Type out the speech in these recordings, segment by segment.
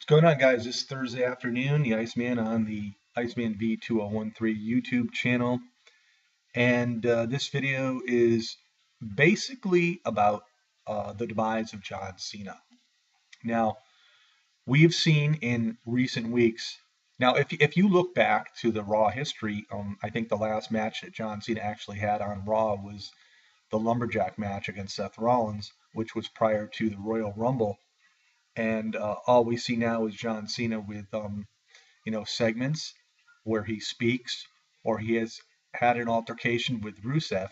What's going on, guys? This Thursday afternoon, the Iceman on the Iceman V2013 YouTube channel. And this video is basically about the demise of John Cena. Now, we've seen in recent weeks, now, if you look back to the Raw history, I think the last match that John Cena actually had on Raw was the Lumberjack match against Seth Rollins, which was prior to the Royal Rumble. And all we see now is John Cena with segments where he speaks or he has had an altercation with Rusev.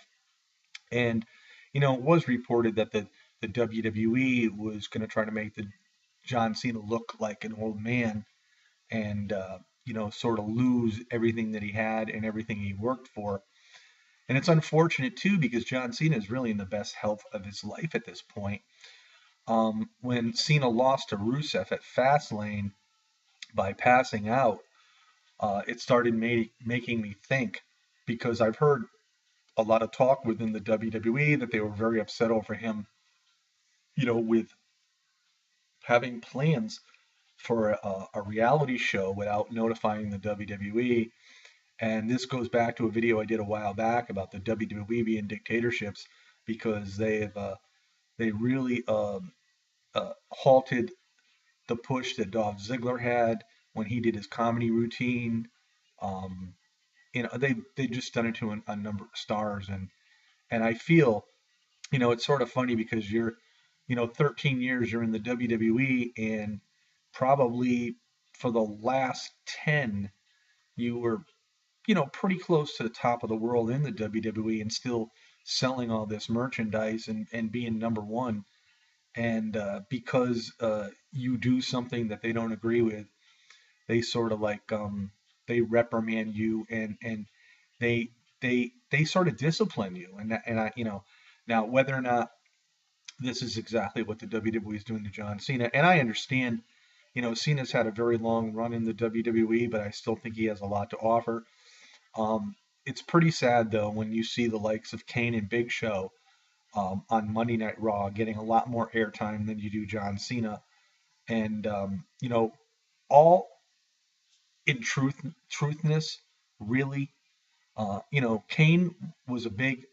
And, it was reported that the WWE was going to try to make the John Cena look like an old man and, sort of lose everything that he had and everything he worked for. And it's unfortunate, too, because John Cena is really in the best health of his life at this point. When Cena lost to Rusev at Fastlane by passing out, it started making me think because I've heard a lot of talk within the WWE that they were very upset over him, with having plans for a reality show without notifying the WWE. And this goes back to a video I did a while back about the WWE being dictatorships because they really halted the push that Dolph Ziggler had when he did his comedy routine. Um, they just done it to a number of stars, and I feel it's sort of funny because you're 13 years you're in the WWE, and probably for the last 10 you were pretty close to the top of the world in the WWE and still selling all this merchandise and being number one. And because you do something that they don't agree with, they sort of like they reprimand you and they they sort of discipline you. And I now whether or not this is exactly what the WWE is doing to John Cena, and I understand, Cena's had a very long run in the WWE, but I still think he has a lot to offer. It's pretty sad though when you see the likes of Kane and Big Show on Monday Night Raw getting a lot more airtime than you do John Cena, and all in truthness, really, Kane was a big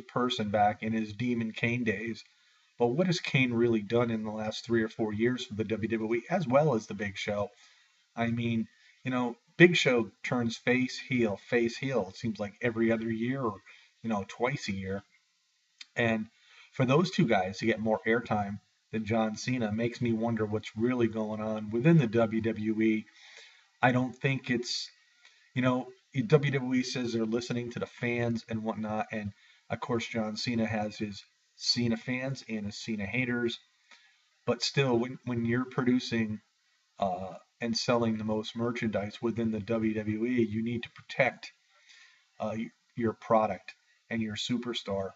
person back in his Demon Kane days. But what has Kane really done in the last 3 or 4 years for the WWE as well as the Big Show? I mean, Big Show turns face heel. It seems like every other year or, twice a year. And for those two guys to get more airtime than John Cena makes me wonder what's really going on within the WWE. I don't think it's, WWE says they're listening to the fans and whatnot. And of course, John Cena has his Cena fans and his Cena haters. But still, when you're producing and selling the most merchandise within the WWE, you need to protect uh, your product and your superstar.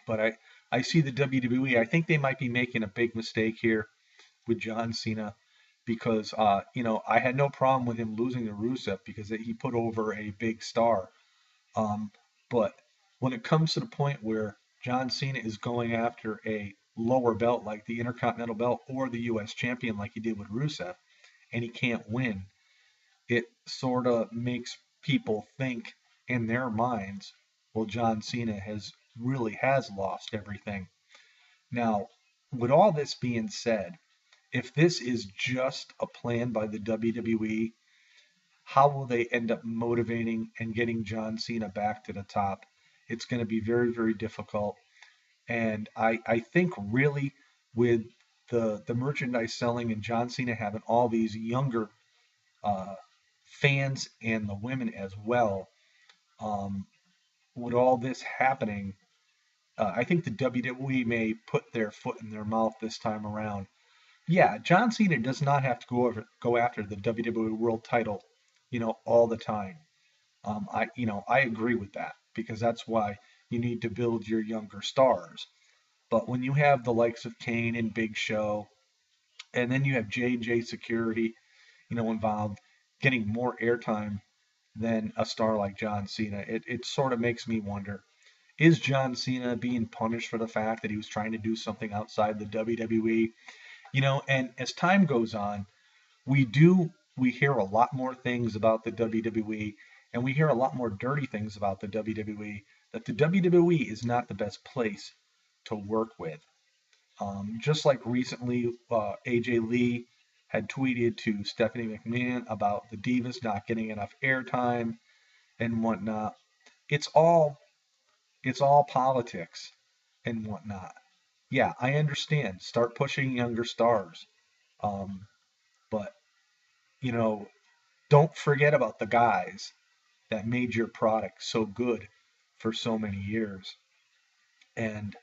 But I see the WWE. I think they might be making a big mistake here with John Cena because I had no problem with him losing to Rusev because he put over a big star. Um, but when it comes to the point where John Cena is going after a lower belt like the Intercontinental belt or the U.S. champion like he did with Rusev, and he can't win, it sort of makes people think in their minds, well, John Cena has lost everything. Now, with all this being said, if this is just a plan by the WWE, how will they end up motivating and getting John Cena back to the top? It's going to be very, very difficult. And I think really with the merchandise selling and John Cena having all these younger uh, fans and the women as well, um, with all this happening, I think the WWE may put their foot in their mouth this time around. Yeah, John Cena does not have to go after the WWE World Title, all the time. I agree with that because that's why you need to build your younger stars. But when you have the likes of Kane and Big Show, and then you have J&J Security, involved, getting more airtime than a star like John Cena, it sort of makes me wonder: is John Cena being punished for the fact that he was trying to do something outside the WWE? And as time goes on, we hear a lot more things about the WWE, and we hear a lot more dirty things about the WWE, that the WWE is not the best place to work with. Just like recently, AJ Lee had tweeted to Stephanie McMahon about the Divas not getting enough airtime and whatnot. It's all it's all politics and whatnot. Yeah, I understand. Start pushing younger stars, um, but you know, don't forget about the guys that made your product so good for so many years. And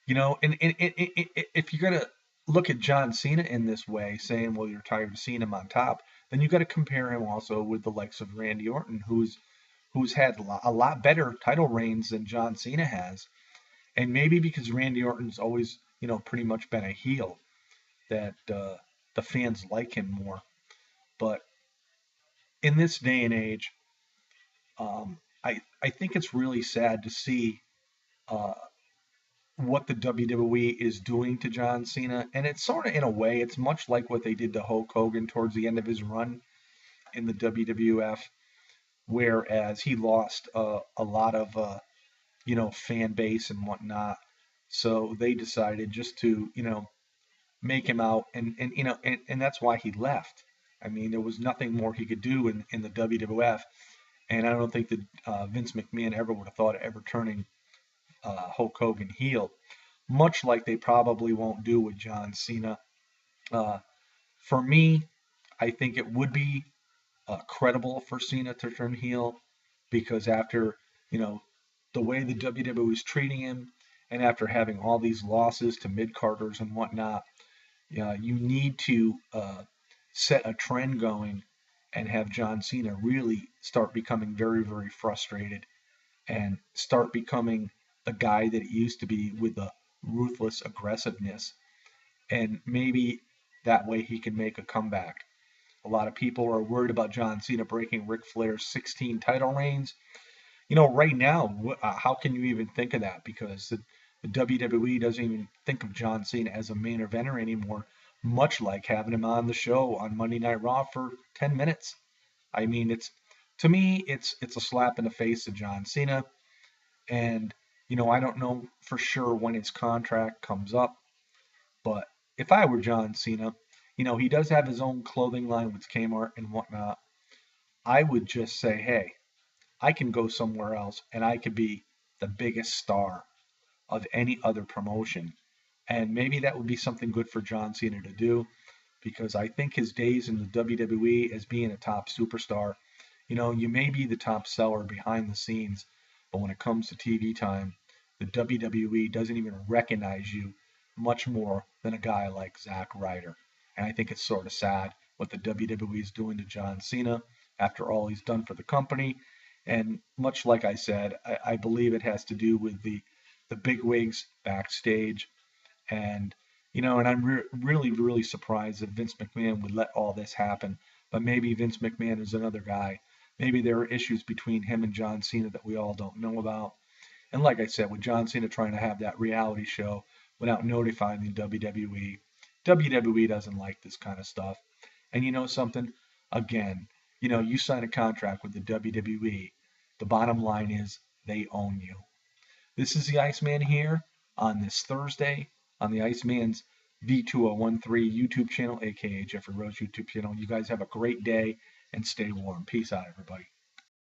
if you're gonna look at John Cena in this way, saying, "Well, you're tired of seeing him on top," then you got to compare him also with the likes of Randy Orton, who's had a lot better title reigns than John Cena has. And maybe because Randy Orton's always, pretty much been a heel, that the fans like him more. But in this day and age, I think it's really sad to see uh, what the WWE is doing to John Cena, and it's sort of in a way, it's much like what they did to Hulk Hogan towards the end of his run in the WWF, whereas he lost a lot of fan base and whatnot. So they decided just to make him out, and that's why he left. I mean, there was nothing more he could do in the WWF, and I don't think that Vince McMahon ever would have thought of ever turning Hulk Hogan heel, much like they probably won't do with John Cena. Uh, for me, I think it would be credible for Cena to turn heel because after, you know, the way the WWE is treating him and after having all these losses to mid-carders and whatnot, you need to set a trend going and have John Cena really start becoming very, very frustrated and start becoming the guy that he used to be with the ruthless aggressiveness. And maybe that way he can make a comeback. A lot of people are worried about John Cena breaking Ric Flair's 16 title reigns. Right now, how can you even think of that? Because the WWE doesn't even think of John Cena as a main eventer anymore, much like having him on the show on Monday Night Raw for 10 minutes. I mean, to me, it's a slap in the face of John Cena. And, I don't know for sure when his contract comes up, but if I were John Cena, he does have his own clothing line with Kmart and whatnot. I would just say, hey, I can go somewhere else and I could be the biggest star of any other promotion. And maybe that would be something good for John Cena to do because I think his days in the WWE as being a top superstar, you may be the top seller behind the scenes, but when it comes to TV time, the WWE doesn't even recognize you much more than a guy like Zack Ryder. And I think it's sort of sad what the WWE is doing to John Cena after all he's done for the company. And much like I said, I believe it has to do with the big wigs backstage and and I'm really, really surprised that Vince McMahon would let all this happen. But maybe Vince McMahon is another guy. Maybe there are issues between him and John Cena that we all don't know about. And like I said, with John Cena trying to have that reality show without notifying the WWE, WWE doesn't like this kind of stuff. And you know something? Again, you sign a contract with the WWE. The bottom line is they own you. This is the Iceman here on this Thursday on the Iceman's V2013 YouTube channel, aka Jeffrey Rose YouTube channel. You guys have a great day and stay warm. Peace out, everybody.